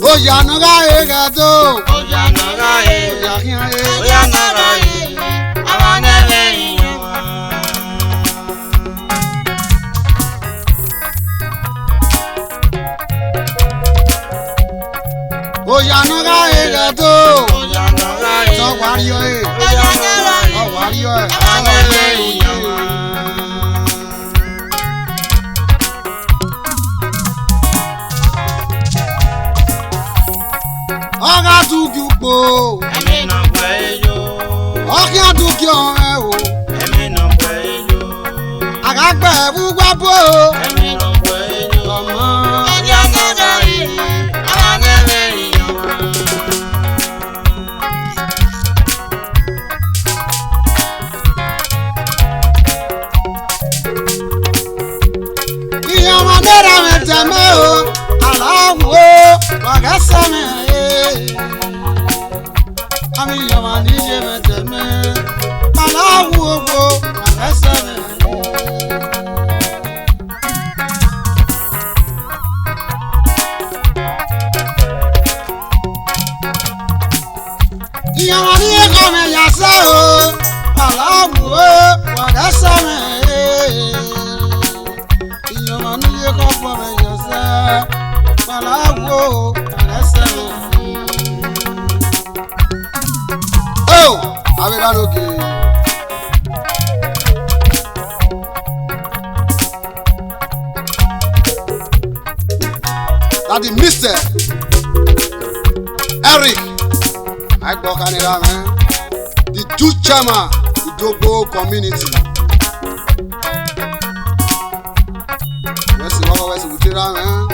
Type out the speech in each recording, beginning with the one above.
Oya naga egato. Oya naga e. Oya kian e. Oya naga e. Amanebe inyoma. Oya naga egato. Oya naga e. So wario e. Oya naga e. Oh wario e. Amanebe inyoma. Oga tukpo. Emi no kweyo. Okia tukyo e o. Emi no kweyo. Agagbe bugwapo. Emi no kweyo. Omo. Oya naga e. Amanebe inyoma. Iya manera meteme o. Alawo. Wagasame e. Ami yamani je meteme. Alawo go. Wagasame e. Yamani e kame yasa o. Alawo. Wagasame e. Yamani e kame yasa. Alawo. Wagasame e. Oh, abera loke. That is Mr. Eric. I go Canada, man. The youth chairman, the Dogo community. Where's the Utera, man?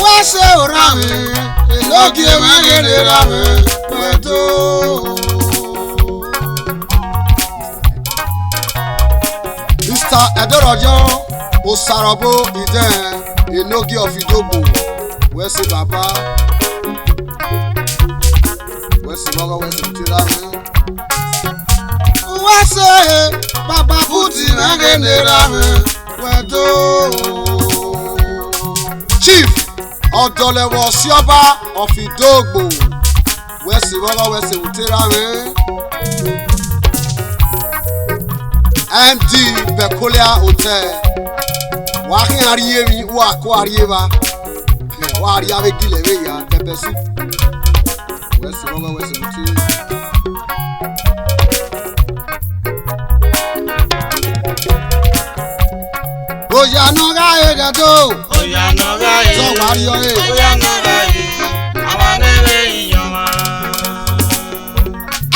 What's around me? Look here, man, get it around me. Mr. Edorojo Osarabo Iden Enogi of Idogbo. Where's the Baba? Where's the Baba? Where's the Utera, man? What's it? Baba Puti, man, get it around me. Chief Odolewo Sioba of Idogbo. Where's the Baba? Where's the Utera, man? MD Peculiar Hotel. Wakin ariyewi wa ko ariyeba. Wa ariyawe gilewe ya pepesu. Where's the Baba? Where's the Utera? Oya naga egato. Oya naga e. So wario e. Oya naga e. Amanebe inyoma.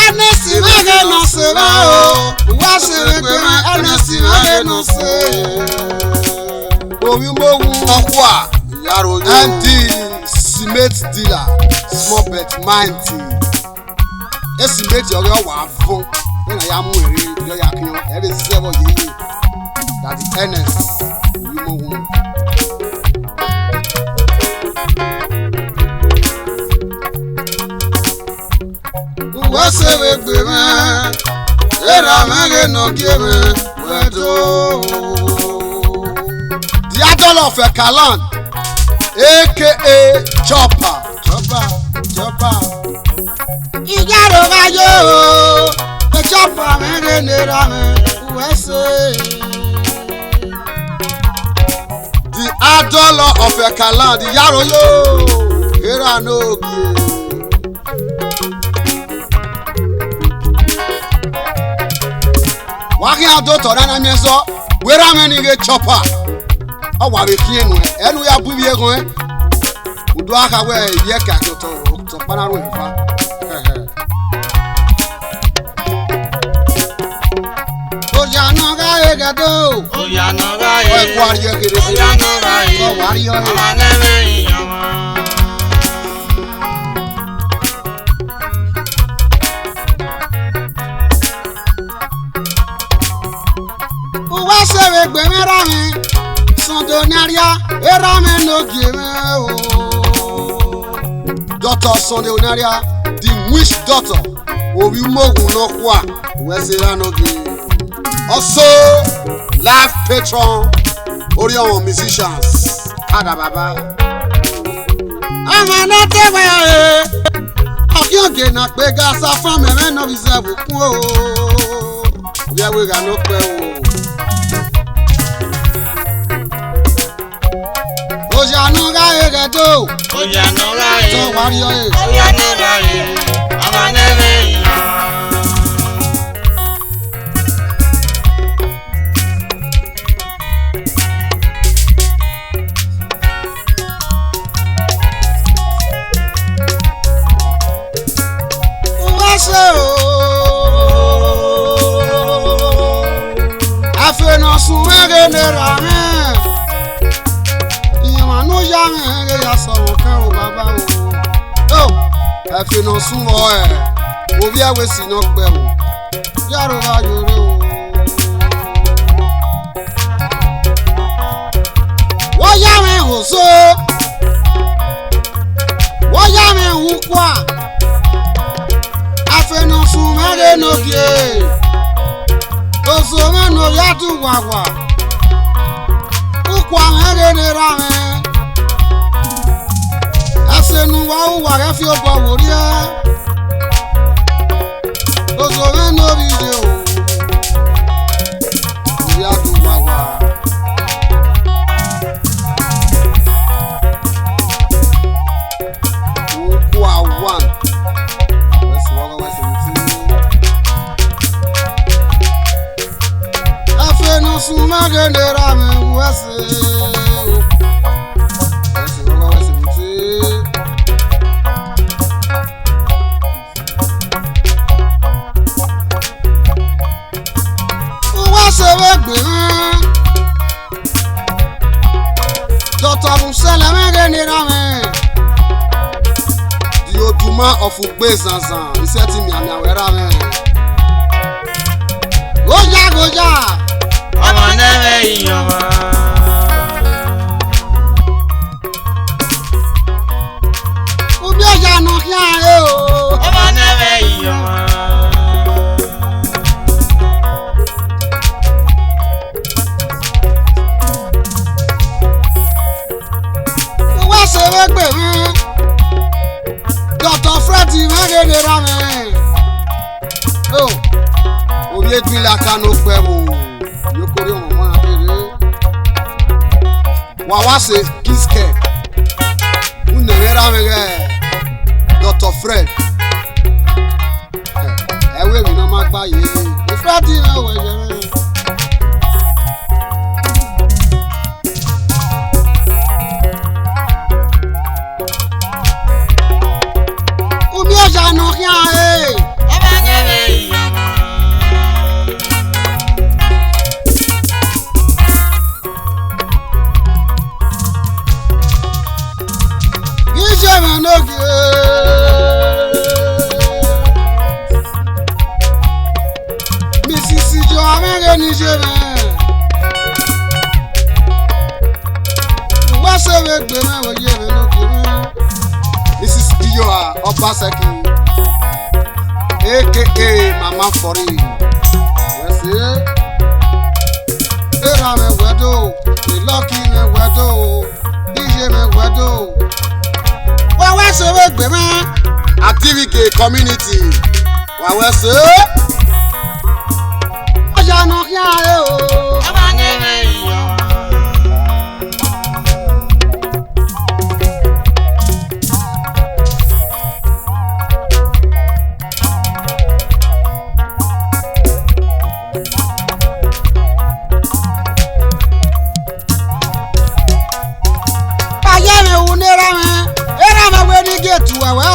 Anesi mege no se va o. Wa se gbe anesi mege no se. Owi mowu okwa yaro yo. MD cement dealer small bet mighty. Estimate ore wa fun. Na ya mu ere yo ya kiyan e be se bo yeye. That the NS owi mowu. Wase we gbe me. Era mege no kieme. Weto. The idol of Ekaland, aka Chopper. Ijaro bayo, the Chopper mege nera me. Wase. The idol of Ekaland, Yaro yo. Era no gie. Waki ado tora na mieso, wera meni ge Chopper. Awa be kie nu enu ya bu wie gon udo aka we ye ka to para ro fa Oya naga egado. Oya naga e. O ko ariye kere. Oya naga e. So wario e. Amanebe inyoma. Wa se we gbe mi ra mi. Sondonaria era me no gieme o. Doctor Sondonaria, the witch doctor. Obi mogun no kwa. We se ra no gi. Also, live patron, Orion musicians, Ada Baba. I'm not the way. I'm going to pay gas from a man of his level. We are going to pay. Ojanu ga egedo. Ojanu ga e. So warrior. Ojanu ga e. Amanebe yan. Afena suwege nera me. Iyamanu ya me ya so kan o baba o. Afena suwo obi awe si no gbe o. Yaro ba yore o. Wo ya me hoso. Wo ya me hukwa. Afena suwege no gie. Osome no yatu wagwa. Ukwa ngere ne rame. Asenu wa uwa refi obo woria. Osome no video. Yatu wagwa. Ukwa one. Suma gendera me wase wase muti wase wegbe Dr. Musele me gendera me di oduma of ugbe zanzan iseti mi ami awera me goja Amanebe yan. Ubi oja no kian e o. Amanebe yan. Wa se we gbe mi. Dr. Freddy magede ra mi. Oh. Obi edwila kanu pe wo. Yokori omo akere. Wa wase kiske. Unewera mege. Dr. Fred. Ewe mi na magba ye. Fred na we je. Umi oja no kian e. Amanebe yan. Mrs. Jo amere ni jeme. Wa se we gbe me wo ye me loke. Mrs. Dio Obaseki aka Mama Fori. Wese era me wedo, the lucky me wedo, DJ me wedo. Wa se we gbe me activity community. Wa wese oja no kia e o. Amanebe yan. Aye me unera me, era me we di get wewe.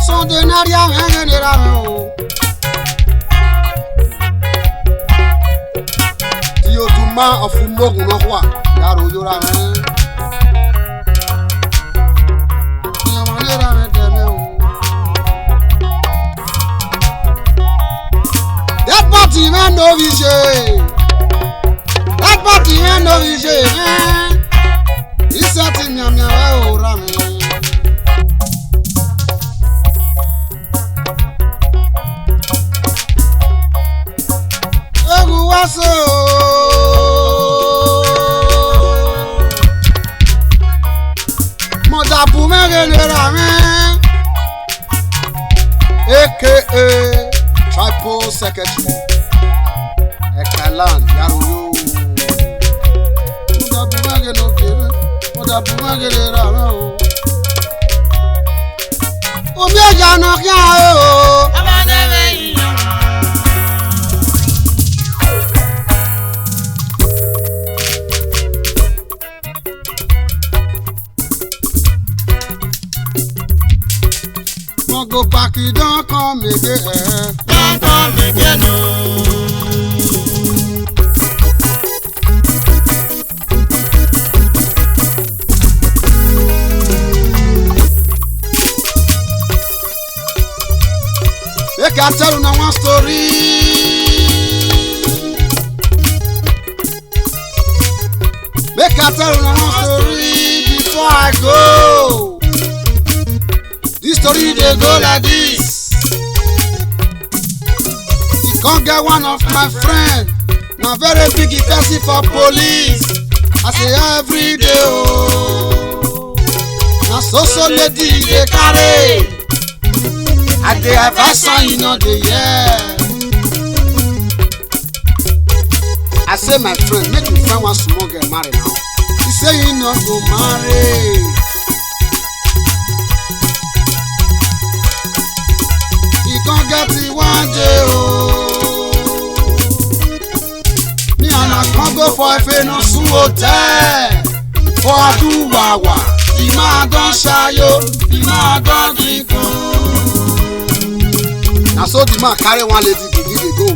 So de naria me nera me o. Ti oduma of Umogun no kwa, yaro yora me. Ti o nera me teme o. That party man no vision. That party man no vision. Isati miamia we ora me. so. Modabu megenera me. AKA Tripod Secretary. Ekalan Yaruyo. Modabu megenokere. Modabu megenera me o. Omi eja no kia o. Go back, you don't come again. Don't come again, no. Make I tell you now one story. Make I tell you now one story before I go. This story dey go like this. You can't get one of my friend. Na very big person for police. I say every day oh. Na so lady dey carry. I dey advise her you know dey hear. I say my friend make you find one small girl marry now. He say he no go marry. Don't get it one day, oh. Me and I can't go for a famous hotel. For a do-wawa. The man don't shy, yo. The man don't drink, oh. Now so the man carry one lady, begin to go.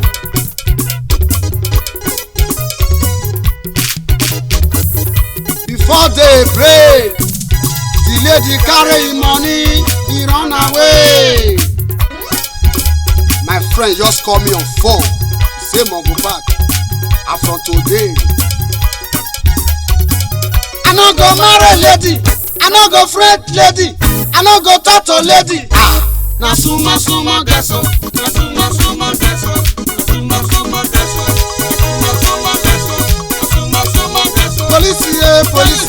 Before they break, the lady carry him money, he run away. My friend just call me on phone. Say mo go back. And from today, I no go marry lady. I no go friend lady. I no go talk to lady. Ah, na sumo geso. Na sumo geso. Na sumo geso. Na sumo geso. Na sumo geso. Police, police,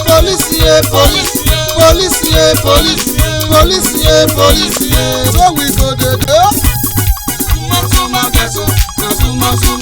police, police, police, police, police. So we go dey go. Sumo geso. Na sumo